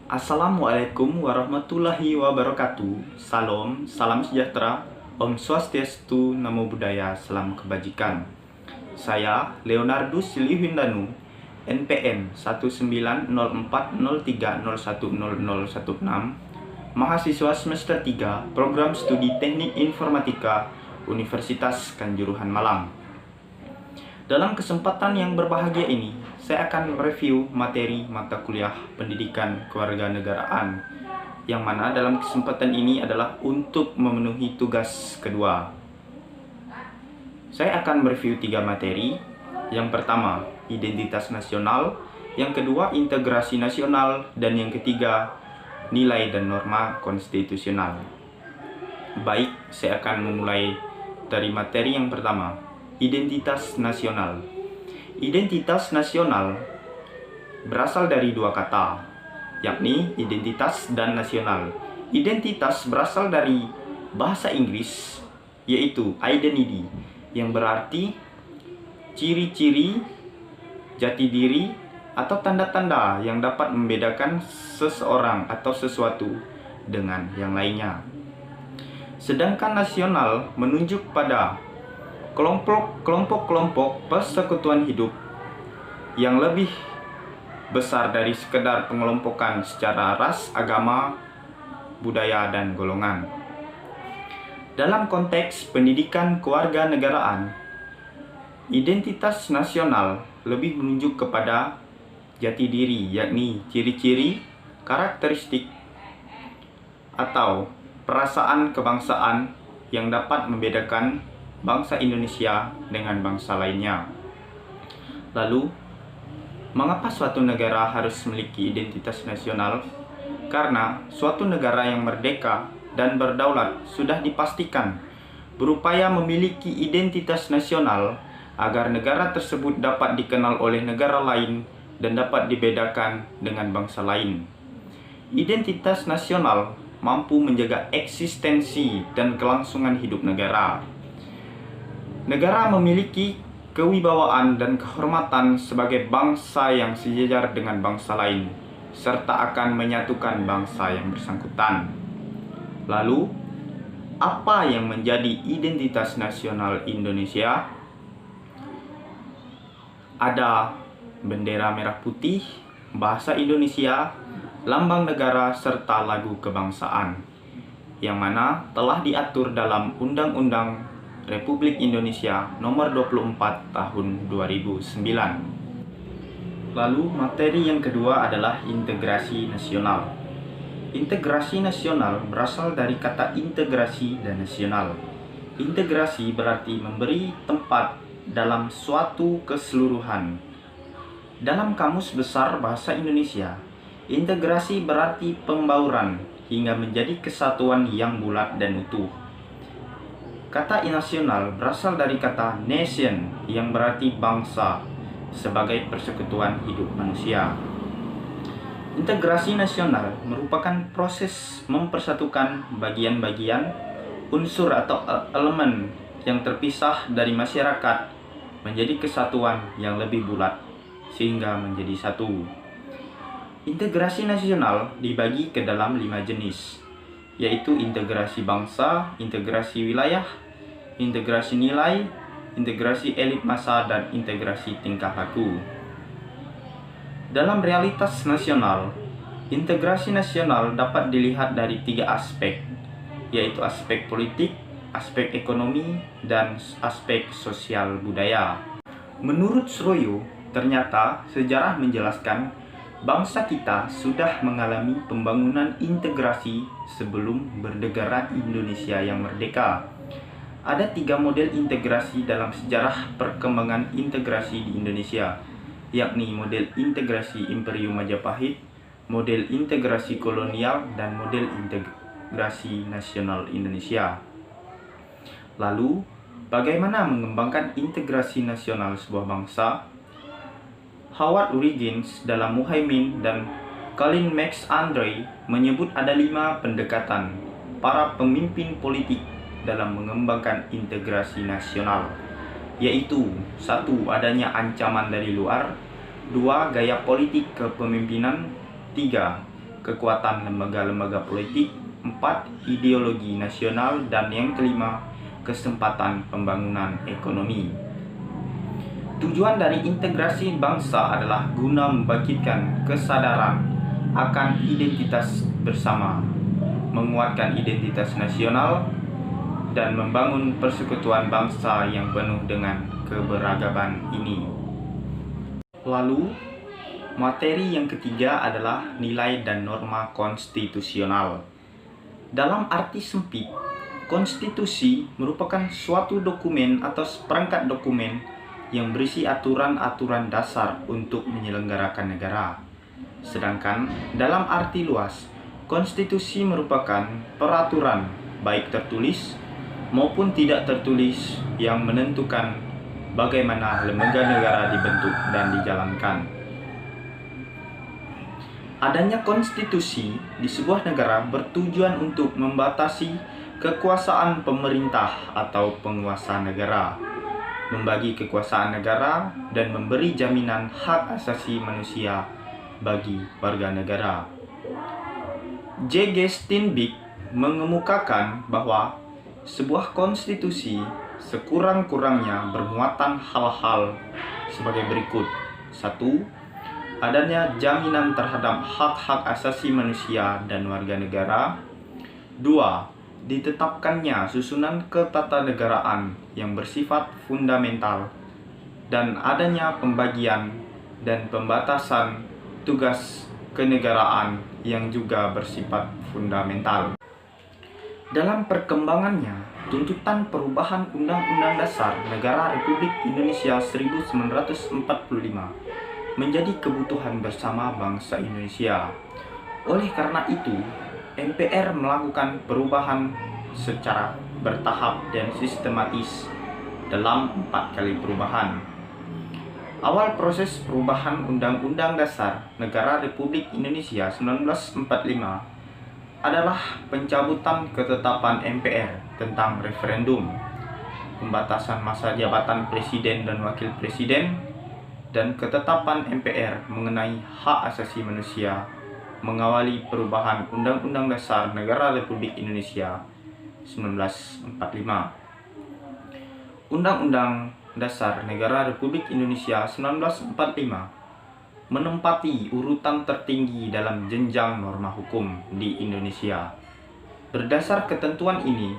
Assalamualaikum warahmatullahi wabarakatuh. Salam sejahtera. Om Swastiastu, Namo Buddhaya, salam kebajikan. Saya Leonardo Silihwindanu, NPM 190403010016, mahasiswa semester 3, Program Studi Teknik Informatika, Universitas Kanjuruhan Malang. Dalam kesempatan yang berbahagia ini, saya akan mereview materi mata kuliah Pendidikan Kewarganegaraan, yang mana dalam kesempatan ini adalah untuk memenuhi tugas kedua. Saya akan mereview 3 materi. Yang pertama, identitas nasional. Yang kedua, integrasi nasional. Dan yang ketiga, nilai dan norma konstitusional. Baik, saya akan memulai dari materi yang pertama, identitas nasional. Identitas nasional berasal dari 2 kata, yakni identitas dan nasional. Identitas berasal dari bahasa Inggris, yaitu identity, yang berarti ciri-ciri, jati diri, atau tanda-tanda yang dapat membedakan seseorang atau sesuatu dengan yang lainnya. Sedangkan nasional menunjuk pada kelompok-kelompok persekutuan hidup yang lebih besar dari sekedar pengelompokan secara ras, agama, budaya, dan golongan. Dalam konteks pendidikan kewarganegaraan, identitas nasional lebih menunjuk kepada jati diri, yakni ciri-ciri, karakteristik, atau perasaan kebangsaan yang dapat membedakan bangsa Indonesia dengan bangsa lainnya. Lalu, mengapa suatu negara harus memiliki identitas nasional? Karena suatu negara yang merdeka dan berdaulat sudah dipastikan berupaya memiliki identitas nasional agar negara tersebut dapat dikenal oleh negara lain dan dapat dibedakan dengan bangsa lain. Identitas nasional mampu menjaga eksistensi dan kelangsungan hidup negara. Negara memiliki kewibawaan dan kehormatan sebagai bangsa yang sejajar dengan bangsa lain, serta akan menyatukan bangsa yang bersangkutan. Lalu, apa yang menjadi identitas nasional Indonesia? Ada bendera merah putih, bahasa Indonesia, lambang negara, serta lagu kebangsaan, yang mana telah diatur dalam Undang-Undang Republik Indonesia Nomor 24 Tahun 2009. Lalu materi yang kedua adalah integrasi nasional. Integrasi nasional berasal dari kata integrasi dan nasional. Integrasi berarti memberi tempat dalam suatu keseluruhan. Dalam Kamus Besar Bahasa Indonesia, integrasi berarti pembauran hingga menjadi kesatuan yang bulat dan utuh. Kata nasional berasal dari kata nation yang berarti bangsa sebagai persekutuan hidup manusia. Integrasi nasional merupakan proses mempersatukan bagian-bagian, unsur atau elemen yang terpisah dari masyarakat menjadi kesatuan yang lebih bulat sehingga menjadi satu. Integrasi nasional dibagi ke dalam 5 jenis, yaitu integrasi bangsa, integrasi wilayah, integrasi nilai, integrasi elit massa, dan integrasi tingkah laku. Dalam realitas nasional, integrasi nasional dapat dilihat dari 3 aspek, yaitu aspek politik, aspek ekonomi, dan aspek sosial budaya. Menurut Sroyo, ternyata sejarah menjelaskan bangsa kita sudah mengalami pembangunan integrasi sebelum bernegara Indonesia yang merdeka. Ada 3 model integrasi dalam sejarah perkembangan integrasi di Indonesia, yakni model integrasi Imperium Majapahit, model integrasi kolonial, dan model integrasi nasional Indonesia. Lalu, bagaimana mengembangkan integrasi nasional sebuah bangsa? Howard Huygens dalam Muhaimin dan Colin Max Andre menyebut ada 5 pendekatan para pemimpin politik dalam mengembangkan integrasi nasional, yaitu 1. Adanya ancaman dari luar, 2. Gaya politik kepemimpinan, 3. kekuatan lembaga-lembaga politik. 4. Ideologi nasional. Dan yang kelima, kesempatan pembangunan ekonomi. Tujuan dari integrasi bangsa adalah guna membangkitkan kesadaran akan identitas bersama, menguatkan identitas nasional, dan membangun persekutuan bangsa yang penuh dengan keberagaman ini. Lalu, materi yang ketiga adalah nilai dan norma konstitusional. Dalam arti sempit, konstitusi merupakan suatu dokumen atau seperangkat dokumen yang berisi aturan-aturan dasar untuk menyelenggarakan negara. Sedangkan dalam arti luas, konstitusi merupakan peraturan baik tertulis maupun tidak tertulis yang menentukan bagaimana lembaga negara dibentuk dan dijalankan. Adanya konstitusi di sebuah negara bertujuan untuk membatasi kekuasaan pemerintah atau penguasa negara, membagi kekuasaan negara, dan memberi jaminan hak asasi manusia bagi warga negara. J.G. Steinbeck mengemukakan bahwa sebuah konstitusi sekurang-kurangnya bermuatan hal-hal sebagai berikut. 1. Adanya jaminan terhadap hak-hak asasi manusia dan warga negara. 2. Ditetapkannya susunan ketatanegaraan yang bersifat fundamental dan adanya pembagian dan pembatasan tugas kenegaraan yang juga bersifat fundamental. Dalam perkembangannya, tuntutan perubahan Undang-Undang Dasar Negara Republik Indonesia 1945 menjadi kebutuhan bersama bangsa Indonesia. Oleh karena itu, MPR melakukan perubahan secara bertahap dan sistematis dalam 4 kali perubahan. Awal proses perubahan Undang-Undang Dasar Negara Republik Indonesia 1945 adalah pencabutan ketetapan MPR tentang referendum, pembatasan masa jabatan presiden dan wakil presiden, dan ketetapan MPR mengenai hak asasi manusia mengawali perubahan Undang-Undang Dasar Negara Republik Indonesia 1945. Undang-Undang Dasar Negara Republik Indonesia 1945 menempati urutan tertinggi dalam jenjang norma hukum di Indonesia. Berdasar ketentuan ini,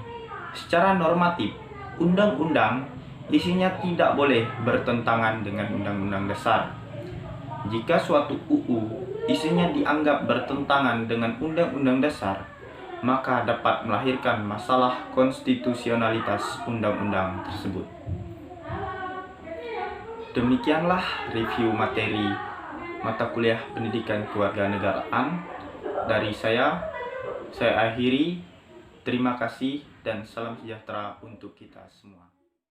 secara normatif, undang-undang isinya tidak boleh bertentangan dengan Undang-Undang Dasar. Jika suatu UU isinya dianggap bertentangan dengan Undang-Undang Dasar, maka dapat melahirkan masalah konstitusionalitas undang-undang tersebut. Demikianlah review materi mata kuliah Pendidikan Kewarganegaraan dari saya. Saya akhiri. Terima kasih dan salam sejahtera untuk kita semua.